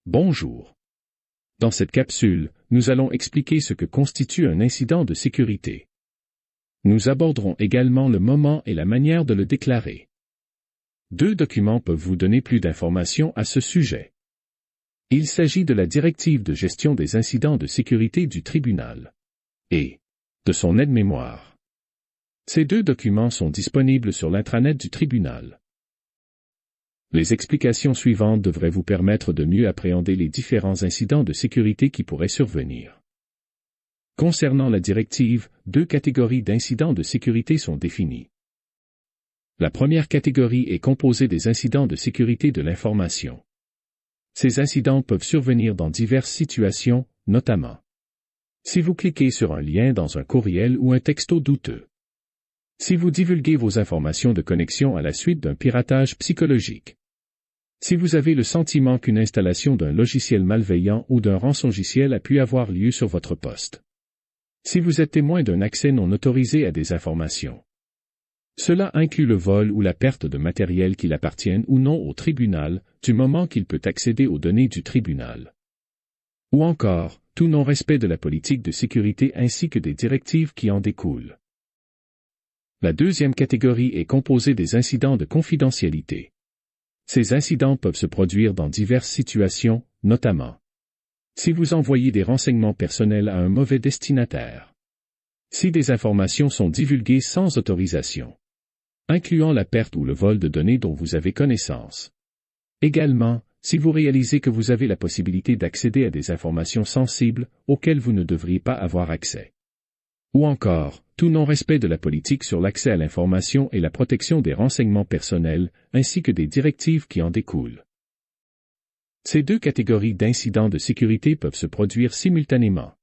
Bonjour. Dans cette capsule, nous allons expliquer ce que constitue un incident de sécurité. Nous aborderons également le moment et la manière de le déclarer. Deux documents peuvent vous donner plus d'informations à ce sujet. Il s'agit de la directive de gestion des incidents de sécurité du tribunal et de son aide-mémoire. Ces deux documents sont disponibles sur l'intranet du tribunal. Les explications suivantes devraient vous permettre de mieux appréhender les différents incidents de sécurité qui pourraient survenir. Concernant la directive, deux catégories d'incidents de sécurité sont définies. La première catégorie est composée des incidents de sécurité de l'information. Ces incidents peuvent survenir dans diverses situations, notamment si vous cliquez sur un lien dans un courriel ou un texto douteux, si vous divulguez vos informations de connexion à la suite d'un piratage psychologique, si vous avez le sentiment qu'une installation d'un logiciel malveillant ou d'un rançongiciel a pu avoir lieu sur votre poste, si vous êtes témoin d'un accès non autorisé à des informations. Cela inclut le vol ou la perte de matériel qu'il appartienne ou non au tribunal, du moment qu'il peut accéder aux données du tribunal. Ou encore, tout non-respect de la politique de sécurité ainsi que des directives qui en découlent. La deuxième catégorie est composée des incidents de confidentialité. Ces incidents peuvent se produire dans diverses situations, notamment si vous envoyez des renseignements personnels à un mauvais destinataire, si des informations sont divulguées sans autorisation, incluant la perte ou le vol de données dont vous avez connaissance. Également, si vous réalisez que vous avez la possibilité d'accéder à des informations sensibles auxquelles vous ne devriez pas avoir accès. Ou encore, tout non-respect de la politique sur l'accès à l'information et la protection des renseignements personnels, ainsi que des directives qui en découlent. Ces deux catégories d'incidents de sécurité peuvent se produire simultanément.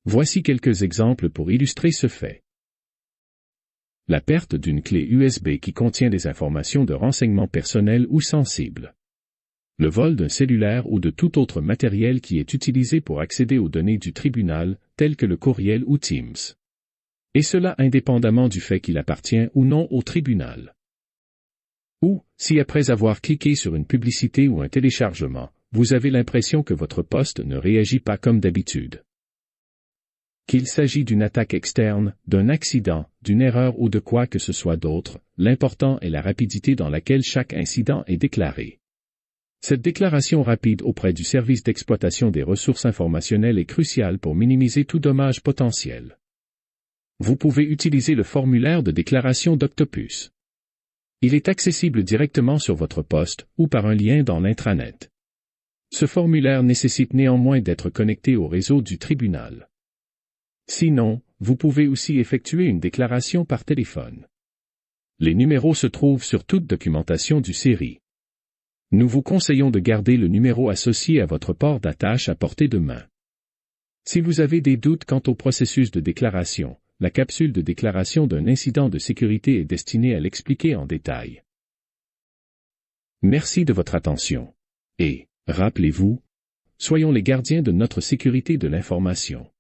Voici quelques exemples pour illustrer ce fait. La perte d'une clé USB qui contient des informations de renseignements personnels ou sensibles. Le vol d'un cellulaire ou de tout autre matériel qui est utilisé pour accéder aux données du tribunal, telles que le courriel ou Teams. Et cela indépendamment du fait qu'il appartient ou non au tribunal. Ou, si après avoir cliqué sur une publicité ou un téléchargement, vous avez l'impression que votre poste ne réagit pas comme d'habitude. Qu'il s'agit d'une attaque externe, d'un accident, d'une erreur ou de quoi que ce soit d'autre, l'important est la rapidité dans laquelle chaque incident est déclaré. Cette déclaration rapide auprès du service d'exploitation des ressources informationnelles est cruciale pour minimiser tout dommage potentiel. Vous pouvez utiliser le formulaire de déclaration d'Octopus. Il est accessible directement sur votre poste ou par un lien dans l'intranet. Ce formulaire nécessite néanmoins d'être connecté au réseau du tribunal. Sinon, vous pouvez aussi effectuer une déclaration par téléphone. Les numéros se trouvent sur toute documentation du série. Nous vous conseillons de garder le numéro associé à votre port d'attache à portée de main. Si vous avez des doutes quant au processus de déclaration, la capsule de déclaration d'un incident de sécurité est destinée à l'expliquer en détail. Merci de votre attention. Et, rappelez-vous, soyons les gardiens de notre sécurité de l'information.